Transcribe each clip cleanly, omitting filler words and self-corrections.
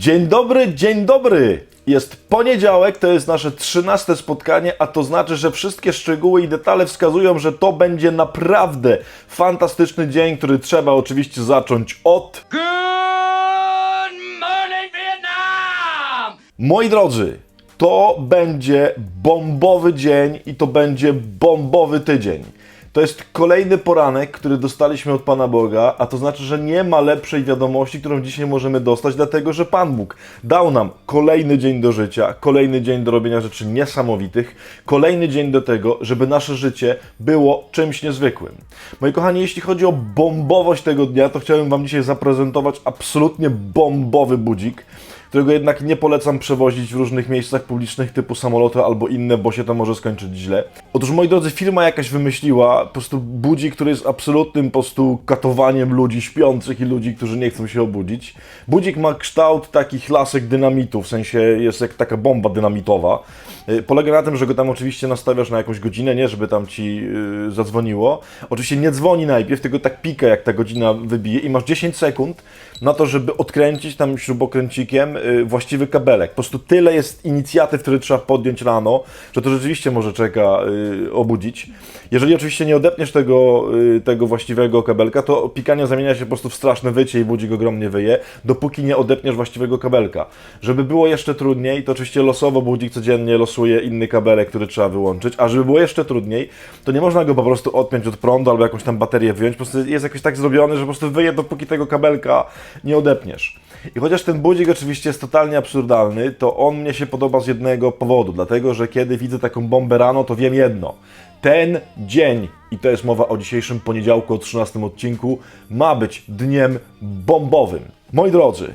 Dzień dobry, dzień dobry! Jest poniedziałek, to jest nasze 13. spotkanie, a to znaczy, że wszystkie szczegóły i detale wskazują, że to będzie naprawdę fantastyczny dzień, który trzeba oczywiście zacząć od... Good morning, Vietnam! Moi drodzy, to będzie bombowy dzień i to będzie bombowy tydzień. To jest kolejny poranek, który dostaliśmy od Pana Boga, a to znaczy, że nie ma lepszej wiadomości, którą dzisiaj możemy dostać, dlatego że Pan Bóg dał nam kolejny dzień do życia, kolejny dzień do robienia rzeczy niesamowitych, kolejny dzień do tego, żeby nasze życie było czymś niezwykłym. Moi kochani, jeśli chodzi o bombowość tego dnia, to chciałem Wam dzisiaj zaprezentować absolutnie bombowy budzik, którego jednak nie polecam przewozić w różnych miejscach publicznych typu samoloty albo inne, bo się to może skończyć źle. Otóż, moi drodzy, firma jakaś wymyśliła po prostu budzik, który jest absolutnym po prostu katowaniem ludzi śpiących i ludzi, którzy nie chcą się obudzić. Budzik ma kształt takich lasek dynamitu, w sensie jest jak taka bomba dynamitowa. Polega na tym, że go tam oczywiście nastawiasz na jakąś godzinę, nie żeby tam ci zadzwoniło. Oczywiście nie dzwoni najpierw, tylko tak pika, jak ta godzina wybije i masz 10 sekund na to, żeby odkręcić tam śrubokręcikiem właściwy kabelek. Po prostu tyle jest inicjatyw, które trzeba podjąć rano, że to rzeczywiście może czeka obudzić. Jeżeli oczywiście nie odepniesz tego właściwego kabelka, to pikanie zamienia się po prostu w straszne wycie i budzik ogromnie wyje, dopóki nie odepniesz właściwego kabelka. Żeby było jeszcze trudniej, to oczywiście losowo budzik codziennie losuje inny kabelek, który trzeba wyłączyć, a żeby było jeszcze trudniej, to nie można go po prostu odpiąć od prądu albo jakąś tam baterię wyjąć, po prostu jest jakoś tak zrobiony, że po prostu wyje, dopóki tego kabelka nie odepniesz. I chociaż ten budzik oczywiście jest totalnie absurdalny, to on mnie się podoba z jednego powodu, dlatego że kiedy widzę taką bombę rano, to wiem jedno. Ten dzień, i to jest mowa o dzisiejszym poniedziałku, o 13 odcinku, ma być dniem bombowym. Moi drodzy,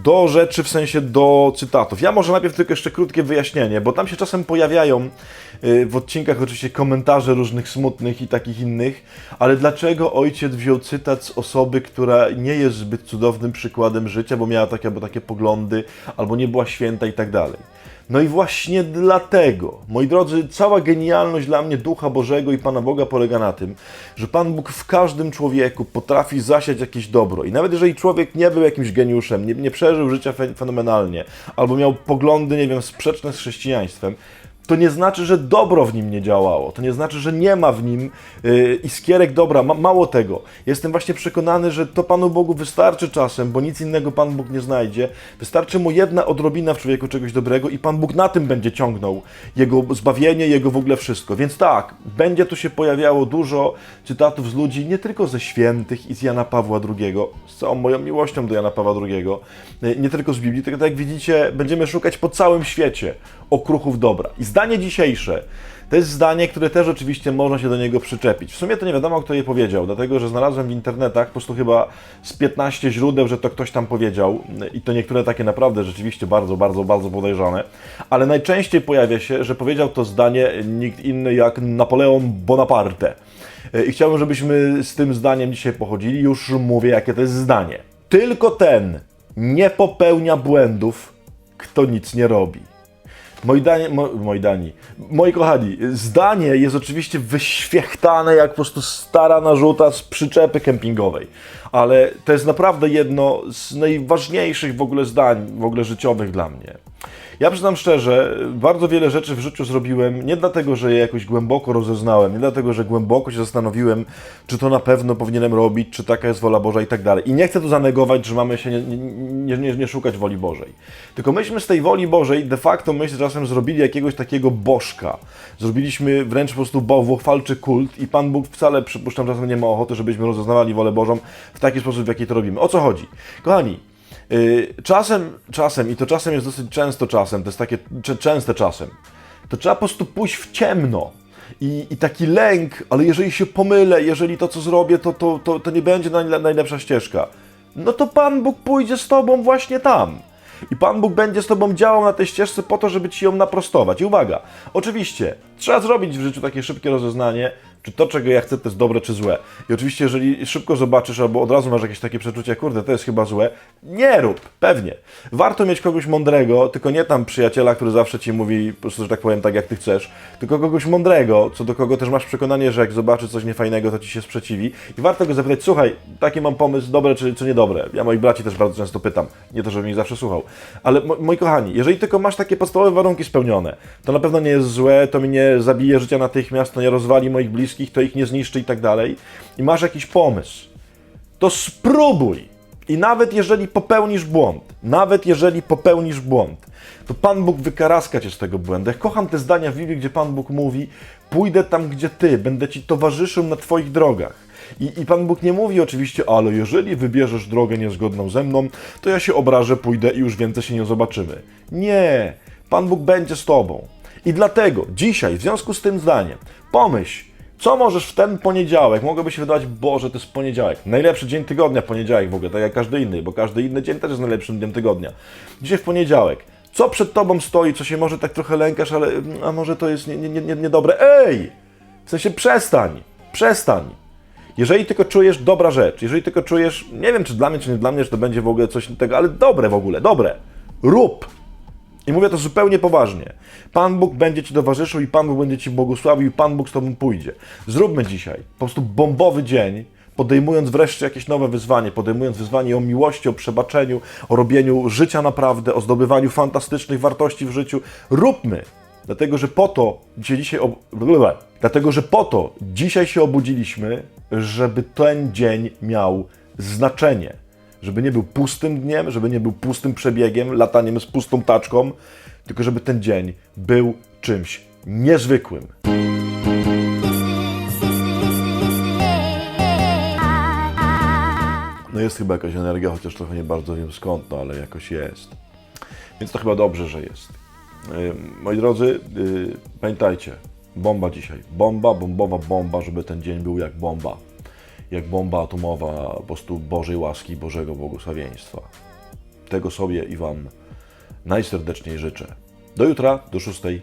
do rzeczy, w sensie do cytatów. Ja może najpierw tylko jeszcze krótkie wyjaśnienie, bo tam się czasem pojawiają w odcinkach oczywiście komentarze różnych smutnych i takich innych, ale dlaczego ojciec wziął cytat z osoby, która nie jest zbyt cudownym przykładem życia, bo miała takie albo takie poglądy, albo nie była święta i tak dalej. No i właśnie dlatego, moi drodzy, cała genialność dla mnie Ducha Bożego i Pana Boga polega na tym, że Pan Bóg w każdym człowieku potrafi zasiać jakieś dobro. I nawet jeżeli człowiek nie był jakimś geniuszem, nie przeżył życia fenomenalnie, albo miał poglądy, nie wiem, sprzeczne z chrześcijaństwem, to nie znaczy, że dobro w nim nie działało. To nie znaczy, że nie ma w nim iskierek dobra. Mało tego. Jestem właśnie przekonany, że to Panu Bogu wystarczy czasem, bo nic innego Pan Bóg nie znajdzie. Wystarczy mu jedna odrobina w człowieku czegoś dobrego i Pan Bóg na tym będzie ciągnął jego zbawienie, jego w ogóle wszystko. Więc tak, będzie tu się pojawiało dużo cytatów z ludzi, nie tylko ze świętych i z Jana Pawła II, z całą moją miłością do Jana Pawła II, nie tylko z Biblii, tylko tak jak widzicie, będziemy szukać po całym świecie okruchów dobra. I zdanie dzisiejsze to jest zdanie, które też oczywiście można się do niego przyczepić. W sumie to nie wiadomo, kto je powiedział, dlatego że znalazłem w internetach po prostu chyba z 15 źródeł, że to ktoś tam powiedział i to niektóre takie naprawdę rzeczywiście bardzo, bardzo, bardzo podejrzane, ale najczęściej pojawia się, że powiedział to zdanie nikt inny jak Napoleon Bonaparte. I chciałbym, żebyśmy z tym zdaniem dzisiaj pochodzili. Już mówię, jakie to jest zdanie. Tylko ten nie popełnia błędów, kto nic nie robi. Moi kochani, zdanie jest oczywiście wyświechtane jak po prostu stara narzuta z przyczepy kempingowej, ale to jest naprawdę jedno z najważniejszych w ogóle zdań, w ogóle życiowych dla mnie. Ja przyznam szczerze, bardzo wiele rzeczy w życiu zrobiłem nie dlatego, że je jakoś głęboko rozeznałem, nie dlatego, że głęboko się zastanowiłem, czy to na pewno powinienem robić, czy taka jest wola Boża i tak dalej. I nie chcę tu zanegować, że mamy się nie szukać woli Bożej. Tylko myśmy z tej woli Bożej de facto, myślę, czasem zrobili jakiegoś takiego bożka. Zrobiliśmy wręcz po prostu bałwochwalczy kult i Pan Bóg wcale, przypuszczam, czasem nie ma ochoty, żebyśmy rozeznawali wolę Bożą w taki sposób, w jaki to robimy. O co chodzi? Kochani, czasem, i to czasem jest dosyć często czasem, to jest takie częste czasem, to trzeba po prostu pójść w ciemno i taki lęk, ale jeżeli się pomylę, jeżeli to, co zrobię, to nie będzie najlepsza ścieżka, no to Pan Bóg pójdzie z Tobą właśnie tam. I Pan Bóg będzie z Tobą działał na tej ścieżce po to, żeby Ci ją naprostować. I uwaga, oczywiście, trzeba zrobić w życiu takie szybkie rozeznanie, Czy to, czego ja chcę, to jest dobre czy złe. I oczywiście, jeżeli szybko zobaczysz, albo od razu masz jakieś takie przeczucie, kurde, to jest chyba złe, nie rób, pewnie. Warto mieć kogoś mądrego, tylko nie tam przyjaciela, który zawsze ci mówi, po prostu, że tak powiem, tak jak ty chcesz, tylko kogoś mądrego, co do kogo też masz przekonanie, że jak zobaczy coś niefajnego, to ci się sprzeciwi. I warto go zapytać, słuchaj, taki mam pomysł, dobre czy niedobre. Ja moich braci też bardzo często pytam, nie to, żebym ich zawsze słuchał. Ale moi kochani, jeżeli tylko masz takie podstawowe warunki spełnione, to na pewno nie jest złe, to mi nie zabije życia natychmiast, to nie rozwali moich bliskich, to ich nie zniszczy i tak dalej. I masz jakiś pomysł, to spróbuj. I nawet jeżeli popełnisz błąd, to Pan Bóg wykaraska cię z tego błędu. Ja kocham te zdania w Biblii, gdzie Pan Bóg mówi, pójdę tam, gdzie ty, będę ci towarzyszył na twoich drogach. I Pan Bóg nie mówi oczywiście, ale jeżeli wybierzesz drogę niezgodną ze mną, to ja się obrażę, pójdę i już więcej się nie zobaczymy. Nie, Pan Bóg będzie z tobą. I dlatego dzisiaj, w związku z tym zdaniem, pomyśl, co możesz w ten poniedziałek, mogłoby się wydawać, Boże, to jest poniedziałek, najlepszy dzień tygodnia, poniedziałek w ogóle, tak jak każdy inny, bo każdy inny dzień też jest najlepszym dniem tygodnia. Dzisiaj w poniedziałek, co przed tobą stoi, co się może tak trochę lękasz, ale a może to jest niedobre. Ej! W sensie przestań. Jeżeli tylko czujesz dobra rzecz, jeżeli tylko czujesz, nie wiem czy dla mnie, czy nie dla mnie, czy to będzie w ogóle coś tego, ale dobre w ogóle, dobre, rób. I mówię to zupełnie poważnie. Pan Bóg będzie ci towarzyszył i Pan Bóg będzie ci błogosławił i Pan Bóg z tobą pójdzie. Zróbmy dzisiaj po prostu bombowy dzień, podejmując wreszcie jakieś nowe wyzwanie, podejmując wyzwanie o miłości, o przebaczeniu, o robieniu życia naprawdę, o zdobywaniu fantastycznych wartości w życiu. Róbmy! Dlatego, że po to dzisiaj się obudziliśmy, żeby ten dzień miał znaczenie. Żeby nie był pustym dniem, żeby nie był pustym przebiegiem, lataniem z pustą taczką, tylko żeby ten dzień był czymś niezwykłym. No jest chyba jakaś energia, chociaż trochę nie bardzo wiem skąd, no ale jakoś jest. Więc to chyba dobrze, że jest. Moi drodzy, pamiętajcie, bomba dzisiaj. Bombowa bomba, żeby ten dzień był jak bomba. Jak bomba atomowa, po prostu Bożej łaski, Bożego błogosławieństwa. Tego sobie i Wam najserdeczniej życzę. Do jutra, do 6:00.